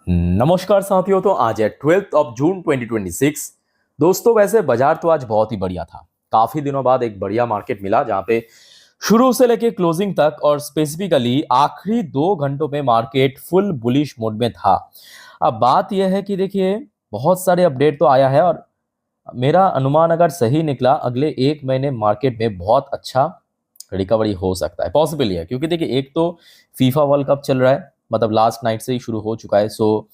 नमस्कार साथियों। तो आज है 12 जून 2026। दोस्तों वैसे बाजार तो आज बहुत ही बढ़िया था। काफी दिनों बाद एक बढ़िया मार्केट मिला जहां पे शुरू से लेके क्लोजिंग तक और स्पेसिफिकली आखिरी 2 घंटों में मार्केट फुल बुलिश मोड में था। अब बात यह है कि देखिए बहुत सारे अपडेट तो आया है और मेरा अनुमान अगर सही निकला अगले 1 महीने मार्केट में बहुत अच्छा रिकवरी हो सकता है। पॉसिबल ही है क्योंकि देखिए एक तो फीफा वर्ल्ड कप चल रहा है, मतलब लास्ट नाइट से ही शुरू हो चुका है। सो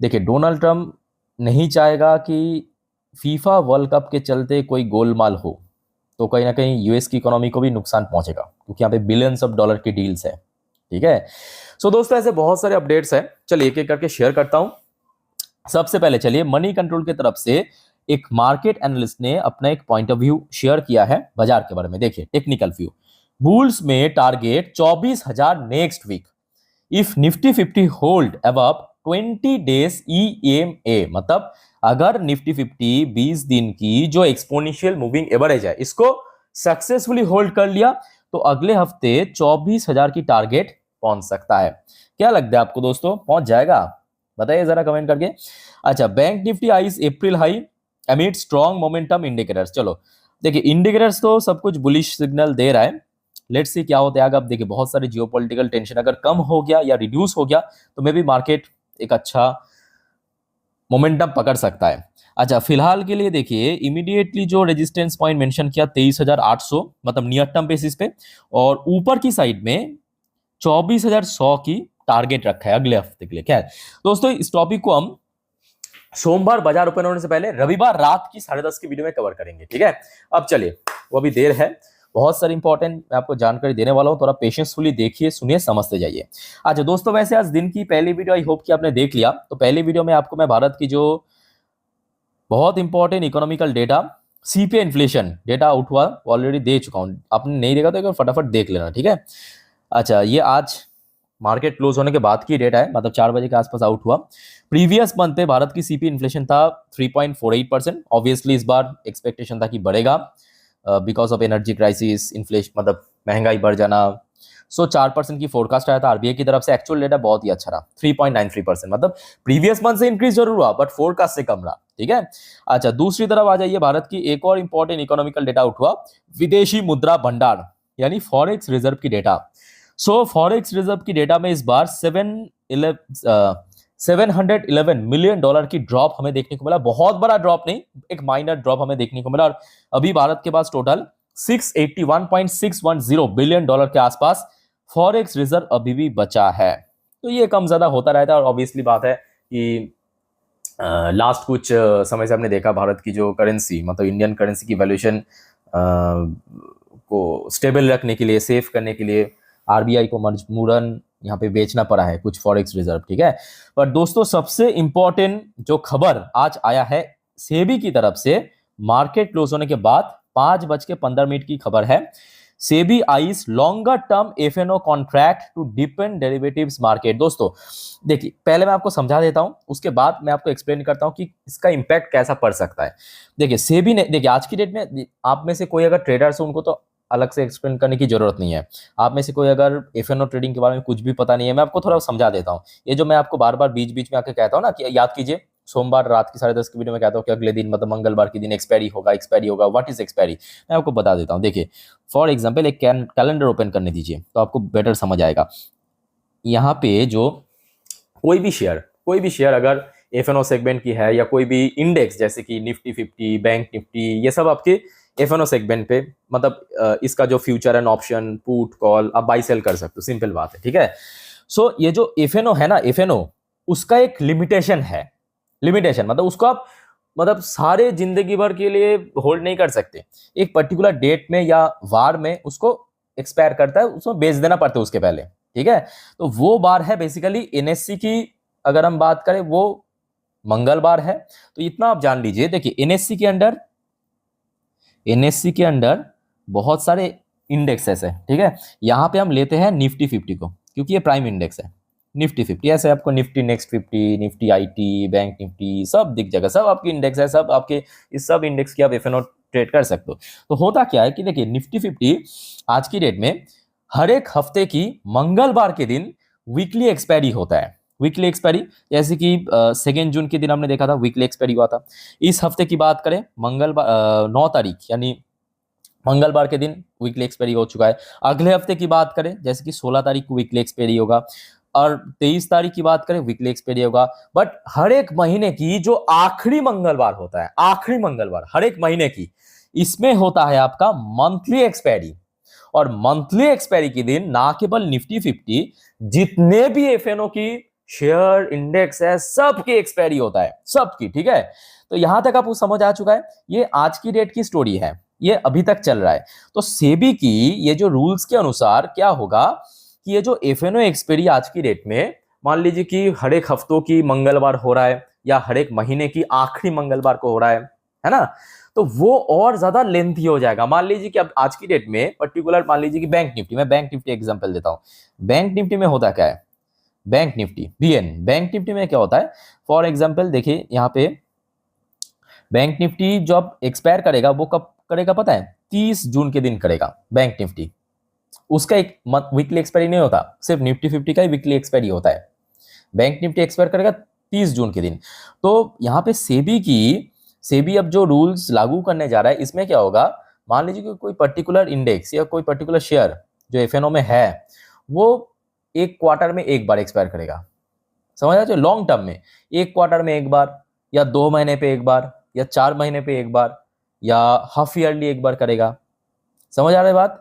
देखिए डोनाल्ड ट्रम्प नहीं चाहेगा कि फीफा वर्ल्ड कप के चलते कोई गोलमाल हो, तो कहीं ना कहीं यूएस की इकोनॉमी को भी नुकसान पहुंचेगा क्योंकि यहाँ पे बिलियंस ऑफ डॉलर की डील्स है। ठीक है। सो दोस्तों ऐसे बहुत सारे अपडेट्स हैं, चलिए एक एक करके शेयर करता हूं। सबसे पहले चलिए मनी कंट्रोल की तरफ से एक मार्केट एनालिस्ट ने अपना एक पॉइंट ऑफ व्यू शेयर किया है बाजार के बारे में। देखिए टेक्निकल व्यू, बुल्स में target 24,000 next week if Nifty 50 hold above 20 days EMA. मतलब अगर निफ्टी 50 20 दिन की जो एक्सपोनेंशियल मूविंग एवरेज है इसको सक्सेसफुली होल्ड कर लिया तो अगले हफ्ते 24,000 की टारगेट पहुंच सकता है। क्या लगता है आपको दोस्तों, पहुंच जाएगा? बताइए जरा कमेंट करके। अच्छा, bank Nifty eyes April high amid strong momentum indicators. चलो देखिए इंडिकेटर्स तो सब कुछ बुलिश सिग्नल दे रहा है। लेट्स सी क्या होता है आगे। अब देखिए बहुत सारी जियोपॉलिटिकल टेंशन अगर कम हो गया या रिड्यूस हो गया तो मे भी मार्केट एक अच्छा मोमेंटम पकड़ सकता है। अच्छा फिलहाल के लिए देखिए इमीडिएटली जो रेजिस्टेंस पॉइंट मेंशन किया 23,800, मतलब नियर टर्म बेसिस पे, और ऊपर की साइड में 24,100 की टारगेट रखा है अगले हफ्ते के लिए। क्या है दोस्तों, इस टॉपिक को हम सोमवार बाजार ओपन होने से पहले रविवार रात की 10:30 की वीडियो में कवर करेंगे। ठीक है। अब चलिए, वो अभी देर है, बहुत सारी इंपॉर्टेंट मैं आपको जानकारी देने वाला हूं, थोड़ा पेशेंसफुली देखिए, सुनिए, समझते जाइए। अच्छा दोस्तों वैसे आज दिन की पहली वीडियो आई होप कि आपने देख लिया। तो पहली वीडियो में आपको मैं भारत की जो बहुत important economical data CPI inflation data out हुआ ऑलरेडी दे चुका हूं। आपने नहीं देखा तो एक बार फटाफट देख लेना। ठीक है। अच्छा ये आज मार्केट क्लोज होने के बाद की डेटा है, मतलब 4 बजे के आसपास आउट हुआ। प्रीवियस मंथ पे भारत की सीपी इन्फ्लेशन था 3.48%। ऑब्वियसली इस बार एक्सपेक्टेशन था कि बढ़ेगा because of energy crisis, inflation मतलब महंगाई बढ़ जाना। सो 4% की फोरकास्ट आया था आरबीआई की तरफ से। एक्चुअल डेटा बहुत ही अच्छा रहा 3.93%, मतलब प्रीवियस मंथ से इंक्रीज जरूर हुआ बट फोरकास्ट से कम रहा। ठीक है। अच्छा दूसरी तरफ आ जाइए, भारत की एक और इंपॉर्टेंट इकोनॉमिकल डेटा आउट हुआ, विदेशी मुद्रा भंडार यानी फॉरेक्स रिजर्व की डेटा। सो फॉरेक्स रिजर्व की डेटा में इस बार 711 मिलियन डॉलर की ड्रॉप हमें देखने को मिला। बहुत बड़ा ड्रॉप नहीं, एक माइनर ड्रॉप हमें देखने को मिला। और अभी भारत के पास टोटल 681.610 बिलियन डॉलर के आसपास फॉरेक्स रिजर्व अभी भी बचा है। तो ये कम ज्यादा होता रहता है और ऑब्वियसली बात है कि लास्ट कुछ समय से हमने देखा भारत की जो करेंसी, मतलब इंडियन करेंसी की वैल्यूएशन को स्टेबल रखने के लिए, सेफ करने के लिए आरबीआई को मजबूरन यहाँ पे बेचना पड़ा है कुछ फॉरेक्स रिजर्व। ठीक है। पर दोस्तों सबसे इंपॉर्टेंट जो खबर आज आया है सेबी की तरफ से, मार्केट क्लोज होने के बाद 5:15 की खबर है। SEBI eyes longer term FNO contract to depend derivatives market. दोस्तों देखिए पहले मैं आपको समझा देता हूं, उसके बाद मैं आपको एक्सप्लेन करता हूं कि इसका इंपैक्ट कैसा पड़ सकता है। देखिए सेबी ने, देखिए आज की डेट में आप में से कोई अगर ट्रेडर्स हो उनको तो अलग से एक्सप्लेन करने की जरूरत नहीं है। आप में से कोई अगर एफएनओ ट्रेडिंग के बारे में कुछ भी पता नहीं है, मैं आपको थोड़ा समझा देता हूँ। ये जो मैं आपको बार बार बीच बीच में आके कहता हूँ ना कि याद कीजिए, सोमवार रात की 10:30 की वीडियो में कहता हूँ कि अगले दिन मतलब मंगलवार के दिन एक्सपायरी होगा। एक्सपायरी होगा, व्हाट इज एक्सपायरी, मैं आपको बता देता हूँ। देखिए फॉर एग्जाम्पल एक कैलेंडर ओपन करने दीजिए तो आपको बेटर समझ आएगा। यहाँ पे जो कोई भी शेयर अगर एफएनओ सेगमेंट की है या कोई भी इंडेक्स जैसे कि निफ्टी 50, बैंक निफ्टी, ये सब आपके एफएनओ सेगमेंट पे, मतलब इसका जो future and option, put, call आप बाई सेल कर सकते हो, सिंपल बात है। ठीक है। सो ये जो एफएनओ है ना, एफएनओ उसका एक लिमिटेशन है। लिमिटेशन मतलब उसको आप मतलब सारे जिंदगी भर के लिए होल्ड नहीं कर सकते। एक पर्टिकुलर डेट में या वार में उसको एक्सपायर करता है, उसको बेच देना पड़ता है उसके पहले। ठीक है। तो वो बार है बेसिकली एनएससी की, अगर हम बात करें वो मंगलवार है। तो इतना आप जान लीजिए। देखिए एनएससी के अंडर बहुत सारे इंडेक्सेस है। ठीक है। यहां पे हम लेते हैं निफ्टी 50 को क्योंकि ये प्राइम इंडेक्स है। निफ्टी 50 ऐसे आपको Nifty next 50, Nifty IT, bank Nifty सब दिख जाएगा, सब आपकी इंडेक्स है, सब आपके इस सब इंडेक्स की आप एफएनओ ट्रेड कर सकते हो। तो होता क्या है कि देखिए निफ्टी 50 आज की डेट में हर एक हफ्ते की मंगलवार के दिन वीकली एक्सपायरी होता है। वीकली एक्सपायरी, जैसे कि 2 जून के दिन हमने देखा था वीकली एक्सपायरी हुआ था। इस हफ्ते की बात करें, मंगलवार 9 तारीख यानी मंगलवार के दिन वीकली एक्सपायरी हो चुका है। अगले हफ्ते की बात करें, जैसे कि 16 तारीख को वीकली एक्सपायरी होगा, और 23 तारीख की बात करें वीकली एक्सपायरी होगा। बट हर एक महीने की जो आखिरी मंगलवार होता है, आखिरी मंगलवार हर एक महीने की, इसमें होता है आपका मंथली एक्सपायरी। और मंथली एक्सपायरी के दिन ना केवल निफ्टी 50, जितने भी एफएनओ की शेयर इंडेक्स है सबकी एक्सपायरी होता है, सबकी। ठीक है, तो यहां तक आपको समझ आ चुका है। ये आज की डेट की स्टोरी है, ये अभी तक चल रहा है। तो सेबी की ये जो रूल्स के अनुसार क्या होगा कि ये जो एफएनओ एक्सपायरी आज की डेट में, मान लीजिए कि हर एक हफ्तों की मंगलवार हो रहा है या हर एक महीने की आखिरी मंगलवार को हो रहा है ना, तो वो और ज्यादा लेंथी हो जाएगा। मान लीजिए कि अब आज की डेट में पर्टिकुलर, मान लीजिए कि बैंक निफ्टी, मैं बैंक निफ्टी एग्जांपल देता हूं। बैंक निफ्टी में होता क्या है, bank Nifty BN, bank Nifty में क्या होता है, फॉर एग्जांपल देखिए यहाँ पे, बैंक निफ्टी जब एक्सपायर करेगा वो कब करेगा पता है, 30 जून के दिन करेगा बैंक निफ्टी। उसका एक वीकली एक्सपायरी नहीं होता, सिर्फ निफ्टी 50 का ही वीकली एक्सपायरी होता है। बैंक निफ्टी एक्सपायर करेगा 30 जून के दिन। तो यहाँ पे सेबी अब जो रूल्स लागू करने जा रहा है, इसमें क्या होगा, मान लीजिए कि कोई पर्टिकुलर इंडेक्स या कोई पर्टिकुलर शेयर जो एफएनओ में है, वो एक क्वार्टर में एक बार एक्सपायर करेगा। समझ रहे हो, लॉन्ग टर्म में एक क्वार्टर में एक बार, या 2 महीने पे एक बार, या 4 महीने पे एक बार, या हाफ ईयरली एक बार करेगा। समझ आ रहा है बात,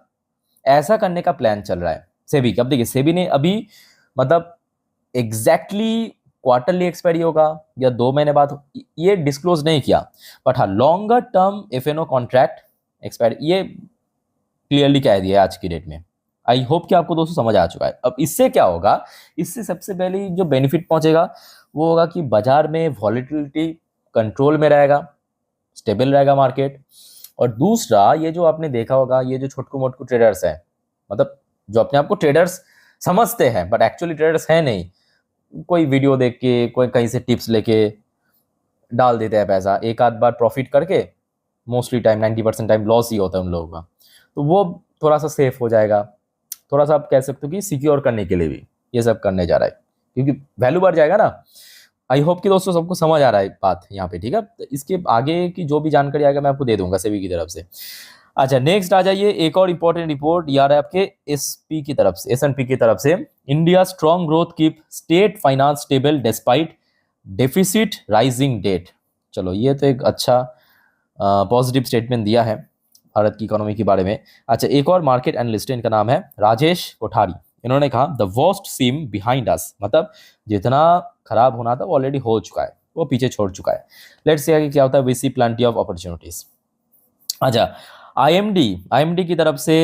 ऐसा करने का प्लान चल रहा है सेबी का। अब देखिए सेबी ने अभी मतलब एग्जैक्टली क्वार्टरली एक्सपायरी होगा या 2 महीने बाद, ये डिस्क्लोज नहीं किया। बट हाँ, longer term FNO contract expiry ये क्लियरली कह दिया है आज की डेट में। आई होप कि आपको दोस्तों समझ आ चुका है। अब इससे क्या होगा, इससे सबसे पहले जो बेनिफिट पहुंचेगा वो होगा कि बाजार में वॉलेटिलिटी कंट्रोल में रहेगा, स्टेबल रहेगा मार्केट। और दूसरा, ये जो आपने देखा होगा, ये जो छोटकू मोटकू ट्रेडर्स हैं, मतलब जो अपने आप को ट्रेडर्स समझते हैं बट एक्चुअली ट्रेडर्स हैं नहीं, कोई वीडियो देख के, कोई कहीं से टिप्स लेके डाल देते हैं पैसा, एक आध बार प्रॉफिट करके मोस्टली टाइम 90% टाइम लॉस ही होता है उन लोगों का। तो वो थोड़ा सा सेफ हो जाएगा, थोड़ा सा आप कह सकते हो कि सिक्योर करने के लिए भी ये सब करने जा रहा है, क्योंकि वैल्यू बढ़ जाएगा ना। आई होप कि दोस्तों सबको समझ आ रहा है बात यहाँ पे। ठीक है, तो इसके आगे की जो भी जानकारी आएगा मैं आपको दे दूंगा सेबी की तरफ से। अच्छा, नेक्स्ट आ जाइए, एक और इंपॉर्टेंट रिपोर्ट यार है आपके एसपी की तरफ से, एसएनपी की तरफ से। India strong growth keep state finance stable despite deficit rising debt. चलो, ये तो एक अच्छा पॉजिटिव स्टेटमेंट दिया है भारत की इकोनॉमी के बारे में। अच्छा, एक और मार्केट एनालिस्ट है, इनका नाम है राजेश कोठारी। इन्होंने कहा the worst seem behind us, मतलब जितना खराब होना था वो ऑलरेडी हो चुका है, वो पीछे छोड़ चुका है। लेट्स सी क्या होता है, we see plenty of opportunities. अच्छा, आईएमडी की तरफ से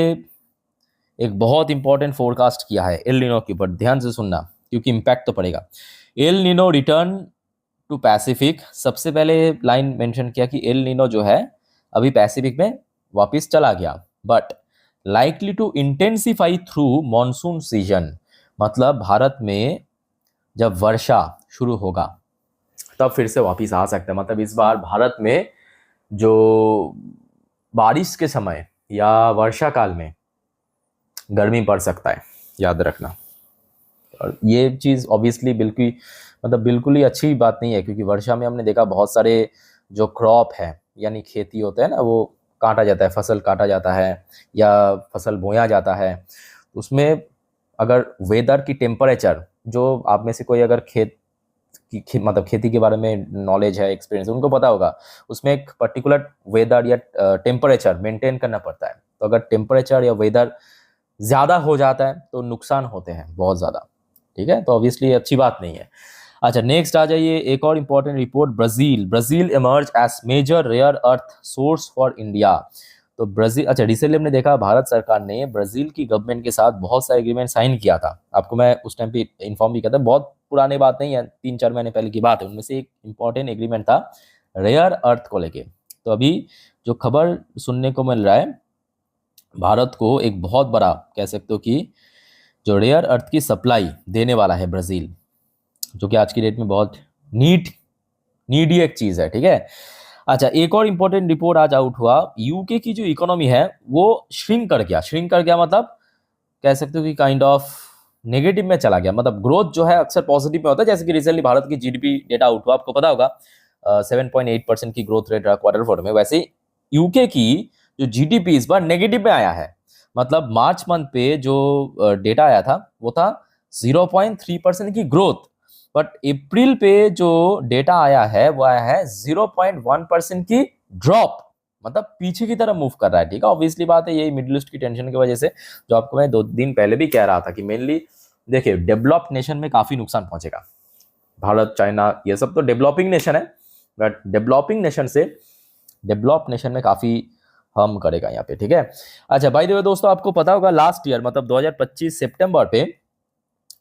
एक बहुत इंपॉर्टेंट फोरकास्ट किया है एल नीनो के ऊपर, ध्यान से सुनना क्योंकि इंपैक्ट तो पड़ेगा। El Nino return to Pacific, सबसे पहले लाइन मेंशन किया कि एल नीनो जो है अभी पैसिफिक में वापस चला गया, but likely to intensify through monsoon season, मतलब भारत में जब वर्षा शुरू होगा तब फिर से वापस आ सकता है। मतलब इस बार भारत में जो बारिश के समय या वर्षा काल में गर्मी पड़ सकता है, याद रखना। और ये चीज़ ऑब्वियसली बिल्कुल ही अच्छी बात नहीं है, क्योंकि वर्षा में हमने देखा बहुत सारे जो क्रॉप है यानी खेती होता है ना, वो काटा जाता है, फसल काटा जाता है या फसल बोया जाता है। उसमें अगर वेदर की टेम्परेचर, जो आप में से कोई अगर मतलब खेती के बारे में नॉलेज है, एक्सपीरियंस, उनको पता होगा, उसमें एक पर्टिकुलर वेदर या टेम्परेचर मेंटेन करना पड़ता है। तो अगर टेम्परेचर या वेदर ज़्यादा हो जाता है तो नुकसान होते हैं बहुत ज़्यादा। ठीक है, तो ऑब्वियसली अच्छी बात नहीं है। अच्छा, नेक्स्ट आ जाइए, एक और important report, Brazil emerge as major rare earth source for India. तो ब्राज़ील, अच्छा, रिसेंटली हमने देखा भारत सरकार ने ब्राज़ील की गवर्नमेंट के साथ बहुत सारे एग्रीमेंट साइन किया था। आपको मैं उस टाइम पे इन्फॉर्म भी किया था, बहुत पुरानी बात नहीं है, 3-4 महीने पहले की बात है। उनमें से एक इंपॉर्टेंट एग्रीमेंट था रेयर अर्थ को लेके। तो अभी जो खबर सुनने को मिल रहा है, भारत को एक बहुत बड़ा कह सकते हो कि जो रेयर अर्थ की सप्लाई देने वाला है ब्राज़ील, जो कि आज की डेट में बहुत नीडी एक चीज़ है। ठीक है, अच्छा, एक और इंपॉर्टेंट रिपोर्ट आज आउट हुआ, यूके की जो इकोनॉमी है वो श्रिंक कर गया मतलब कह सकते हो कि काइंड ऑफ नेगेटिव में चला गया। मतलब ग्रोथ जो है अक्सर पॉजिटिव में होता है, जैसे कि रिसेंटली भारत की जीडीपी डेटा आउट हुआ, आपको पता होगा 7.8% की ग्रोथ रेट रहा क्वार्टर 4 में। वैसे यूके की जो जीडीपी इस बार नेगेटिव में आया है। मतलब मार्च मंथ पे जो डेटा आया था वो था 0.3% की ग्रोथ, बट अप्रैल पे जो डेटा आया है वो आया है 0.1% की ड्रॉप। मतलब पीछे की तरफ मूव कर रहा है। ठीक है, ऑब्वियसली बात है, यही मिडिल ईस्ट की टेंशन की वजह से, जो आपको मैं 2 दिन पहले भी कह रहा था कि मेनली देखिए डेवलप्ड नेशन में काफी नुकसान पहुंचेगा। भारत, चाइना, ये सब तो डेवलपिंग नेशन है, बट डेवलपिंग नेशन से डेवलप्ड नेशन में काफी हम करेगा यहाँ पे। ठीक है, अच्छा बाय द वे दोस्तों, आपको पता होगा लास्ट ईयर मतलब 2025 सितंबर पे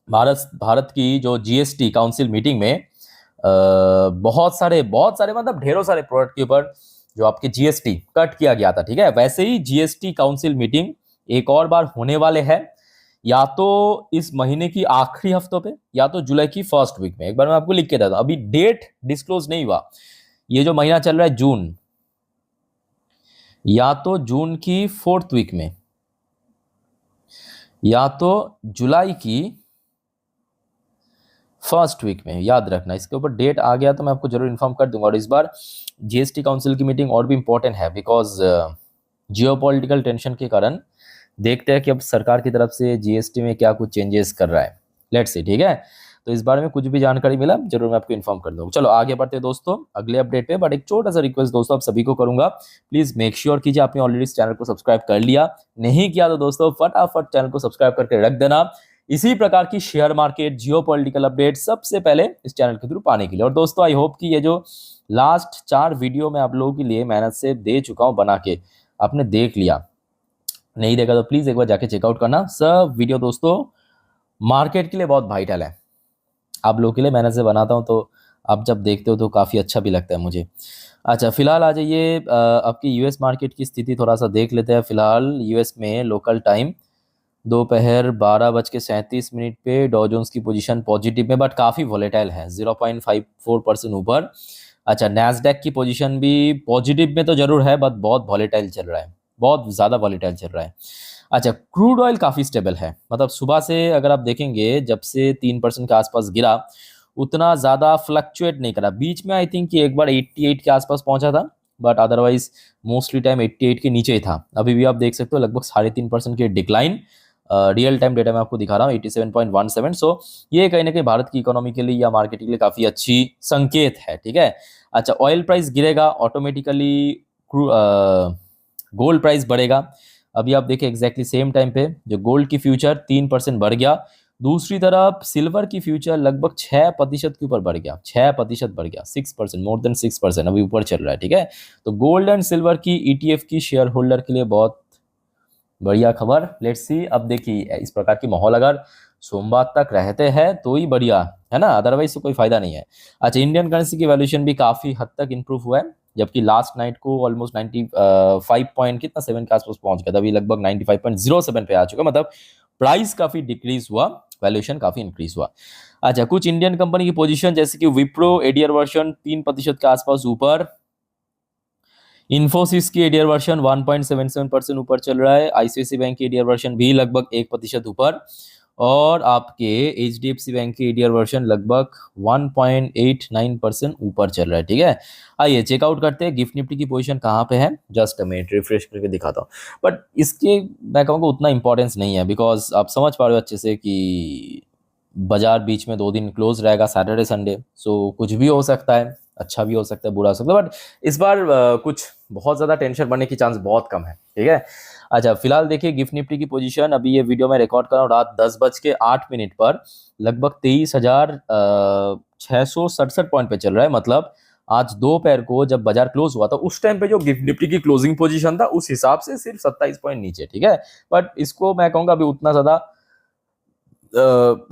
भारत की जो जीएसटी काउंसिल मीटिंग में बहुत सारे मतलब ढेरों सारे प्रोडक्ट के ऊपर जो आपके जीएसटी कट किया गया था। ठीक है, वैसे ही जीएसटी काउंसिल मीटिंग एक और बार होने वाले हैं, या तो इस महीने की आखिरी हफ्तों पे या तो जुलाई की फर्स्ट वीक में। एक बार मैं आपको लिख के देता हूं, अभी डेट डिस्क्लोज नहीं हुआ। ये जो महीना चल रहा है जून, या तो जून की 4th वीक में या तो जुलाई की 1st वीक में, याद रखना। इसके ऊपर डेट आ गया तो मैं आपको जरूर इन्फॉर्म कर दूंगा। और इस बार जीएसटी काउंसिल की मीटिंग और भी इंपॉर्टेंट है, बिकॉज जियोपॉलिटिकल टेंशन के कारण देखते हैं कि अब सरकार की तरफ से जीएसटी में क्या कुछ चेंजेस कर रहा है। लेट्स सी, ठीक है। तो इस बारे में कुछ भी जानकारी मिला जरूर मैं आपको इन्फॉर्म कर दूंगा। चलो आगे बढ़ते हैं दोस्तों अगले अपडेट पे, बट एक छोटा सा रिक्वेस्ट दोस्तों आप सभी को करूंगा, प्लीज मेक श्योर कीजिए आपने ऑलरेडी इस चैनल को सब्सक्राइब कर लिया। नहीं किया तो दोस्तों फटाफट चैनल को सब्सक्राइब करके रख देना, इसी प्रकार की शेयर मार्केट, जियोपॉलिटिकल अपडेट सबसे पहले इस चैनल के थ्रू पाने के लिए। और दोस्तों आई होप कि ये जो लास्ट 4 वीडियो मैं आप लोगों के लिए मेहनत से दे चुका हूं बना के, आपने देख लिया। नहीं देखा तो प्लीज एक बार जाके चेकआउट करना। सब वीडियो दोस्तों मार्केट के लिए बहुत वाइटल है, आप लोगों के लिए मेहनत से बनाता हूं, तो आप जब देखते हो तो काफ़ी अच्छा भी लगता है मुझे। अच्छा फिलहाल आ जाइए आपकी यूएस मार्केट की स्थिति थोड़ा सा देख लेते हैं। फिलहाल यूएस में लोकल टाइम दोपहर 12:37 पे डॉ जोन्स की पोजीशन पॉजिटिव में, बट काफ़ी वॉलेटाइल है, 0.54% ऊपर। अच्छा नैस्डैक की पोजीशन भी पॉजिटिव में तो जरूर है, बट बहुत वॉलेटाइल चल रहा है, बहुत ज़्यादा वॉलेटाइल चल रहा है। अच्छा क्रूड ऑयल काफ़ी स्टेबल है, मतलब सुबह से अगर आप देखेंगे जब से 3% के आसपास गिरा, उतना ज़्यादा फ्लक्चुएट नहीं करा। बीच में आई थिंक कि एक बार 88 के आसपास पहुंचा था, बट अदरवाइज मोस्टली टाइम 88 के नीचे ही था। अभी भी आप देख सकते हो लगभग 3.5% की डिक्लाइन। रियल टाइम डेटा मैं आपको दिखा रहा हूँ 87.17। सो ये कहीं ना कहीं भारत की इकोनॉमी के लिए या मार्केट के लिए काफ़ी अच्छी संकेत है। ठीक है, अच्छा ऑयल प्राइस गिरेगा ऑटोमेटिकली गोल्ड प्राइस बढ़ेगा। अभी आप देखिए एग्जैक्टली सेम टाइम पे जो गोल्ड की फ्यूचर 3% बढ़ गया, दूसरी तरफ सिल्वर की फ्यूचर लगभग 6% के ऊपर बढ़ गया, 6% बढ़ गया, 6%, मोर देन 6% अभी ऊपर चल रहा है। ठीक है, तो गोल्ड एंड सिल्वर की ईटीएफ की शेयर होल्डर के लिए बहुत बढ़िया खबर। लेट्स सी, अब देखिए इस प्रकार की माहौल अगर सोमवार तक रहते हैं तो ही बढ़िया है ना, अदरवाइज तो कोई फायदा नहीं है। अच्छा इंडियन करेंसी की वैल्यूएशन भी काफी हद तक इंप्रूव हुआ है, जबकि लास्ट नाइट को ऑलमोस्ट 95 पॉइंट कितना 7 के आसपास पहुंच गया था, अभी लगभग 95.07 पे आ चुका, मतलब प्राइस काफी डिक्रीज हुआ, वैल्यूएशन काफी इंक्रीज हुआ। अच्छा कुछ इंडियन कंपनी की पोजीशन जैसे कि विप्रो एडीआर वर्शन 3% के आसपास ऊपर, इन्फोसिस की एडीआर वर्शन 1.77% ऊपर चल रहा है, आईसीआईसी बैंक की एडीआर वर्शन भी लगभग 1% ऊपर, और आपके एचडीएफसी बैंक की एडीआर वर्शन लगभग 1.89% ऊपर चल रहा है। ठीक है, आइए चेकआउट करते हैं गिफ्ट निफ्टी की पोजीशन कहाँ पे है, जस्ट मिनट रिफ्रेश करके दिखाता हूँ। बट इसके मैं कहूँगा उतना इंपॉर्टेंस नहीं है, बिकॉज आप समझ पा रहे हो अच्छे से कि बाजार बीच में 2 दिन क्लोज रहेगा, सैटरडे संडे, सो कुछ भी हो सकता है, अच्छा भी हो सकता है, बुरा हो सकता है, बट इस बार कुछ बहुत ज़्यादा टेंशन बनने की चांस बहुत कम है। ठीक है, अच्छा फिलहाल देखिए गिफ्ट निफ्टी की पोजीशन, अभी ये वीडियो मैं रिकॉर्ड कर रहा हूँ रात 10:08 पर, लगभग 23,667 पॉइंट पे चल रहा है। मतलब आज दोपहर को जब बाजार क्लोज हुआ था उस टाइम पे जो गिफ्ट निफ्टी की क्लोजिंग पोजीशन था उस हिसाब से सिर्फ 27 पॉइंट नीचे। ठीक है, बट इसको मैं कहूँगा अभी उतना ज़्यादा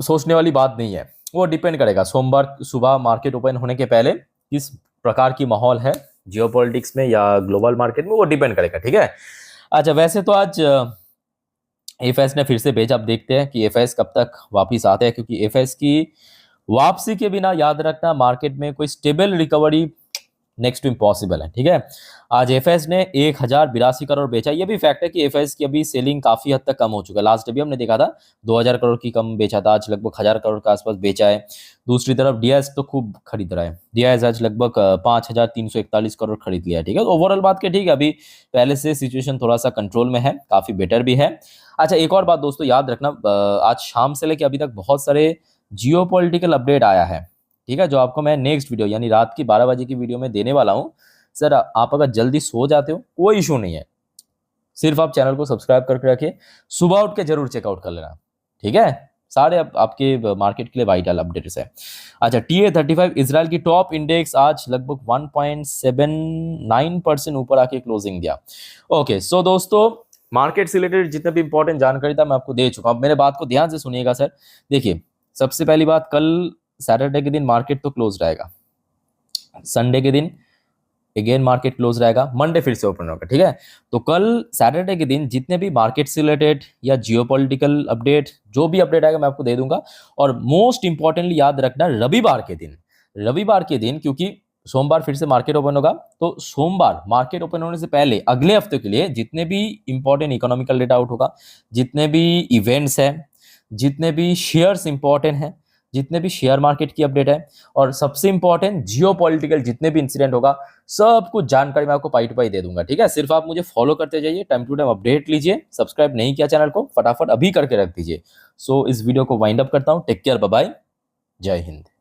सोचने वाली बात नहीं है, वो डिपेंड करेगा सोमवार सुबह मार्केट ओपन होने के पहले किस प्रकार की माहौल है जियोपॉलिटिक्स में या ग्लोबल मार्केट में, वो डिपेंड करेगा। ठीक है, अच्छा वैसे तो आज एफएस ने फिर से भेजा, अब देखते हैं कि एफएस कब तक वापस आते हैं, क्योंकि एफएस की वापसी के बिना याद रखना मार्केट में कोई stable recovery next to impossible है, ठीक है। आज एफएस ने 1082 करोड़ बेचा। ये भी फैक्ट है कि एफएस की अभी सेलिंग काफी हद तक कम हो चुका है। लास्ट अभी हमने देखा था 2000 करोड़ की कम बेचा था, आज लगभग 1000 करोड़ के आसपास बेचा है। दूसरी तरफ डीआईएस तो खूब खरीद रहा है। डीआईएस आज लगभग 5341 करोड़ खरीद लिया है, ठीक है। ओवरऑल बात के ठीक है, अभी पहले से सिचुएशन थोड़ा सा कंट्रोल में है, काफी बेटर भी है। अच्छा, एक और बात दोस्तों याद रखना, आज शाम से लेकर अभी तक बहुत सारे जियोपॉलिटिकल अपडेट आया है, ठीक है, जो आपको मैं नेक्स्ट वीडियो यानी रात की 12 बजे की वीडियो में देने वाला हूं। सर आप अगर जल्दी सो जाते हो कोई इशू नहीं है, सिर्फ आप चैनल को सब्सक्राइब करके रखिए, सुबह उठ के जरूर चेकआउट कर लेना, ठीक है। सारे आपके मार्केट के लिए वाइटल अपडेट्स है। अच्छा, TA35 इजराइल की टॉप इंडेक्स आज लगभग 1.79% ऊपर आके क्लोजिंग दिया। ओके, सो दोस्तों मार्केट से रिलेटेड जितने भी इंपॉर्टेंट जानकारी था मैं आपको दे चुका हूं। मेरे बात को ध्यान से सुनिएगा सर। देखिए, सबसे पहली बात, कल सैटरडे के दिन मार्केट तो क्लोज रहेगा, संडे के दिन अगेन मार्केट क्लोज रहेगा, मंडे फिर से ओपन होगा, ठीक है। तो कल सैटरडे के दिन जितने भी मार्केट से रिलेटेड या जियोपॉलिटिकल अपडेट, जो भी अपडेट आएगा मैं आपको दे दूंगा। और मोस्ट इंपॉर्टेंटली याद रखना, रविवार के दिन क्योंकि सोमवार फिर से मार्केट ओपन होगा, तो सोमवार मार्केट ओपन होने से पहले अगले हफ्ते के लिए जितने भी इंपॉर्टेंट इकोनॉमिकल डेटा आउट होगा, जितने भी इवेंट्स हैं, जितने भी शेयर्स इंपॉर्टेंट हैं, जितने भी शेयर मार्केट की अपडेट है, और सबसे इंपॉर्टेंट जियोपॉलिटिकल जितने भी इंसिडेंट होगा, सब कुछ जानकारी मैं आपको पाई टू पाई दे दूंगा, ठीक है। सिर्फ आप मुझे फॉलो करते जाइए, टाइम टू टाइम अपडेट लीजिए। सब्सक्राइब नहीं किया चैनल को, फटाफट अभी करके रख दीजिए। सो इस वीडियो को वाइंड अप करता हूं। टेक केयर, बाय बाय, जय हिंद।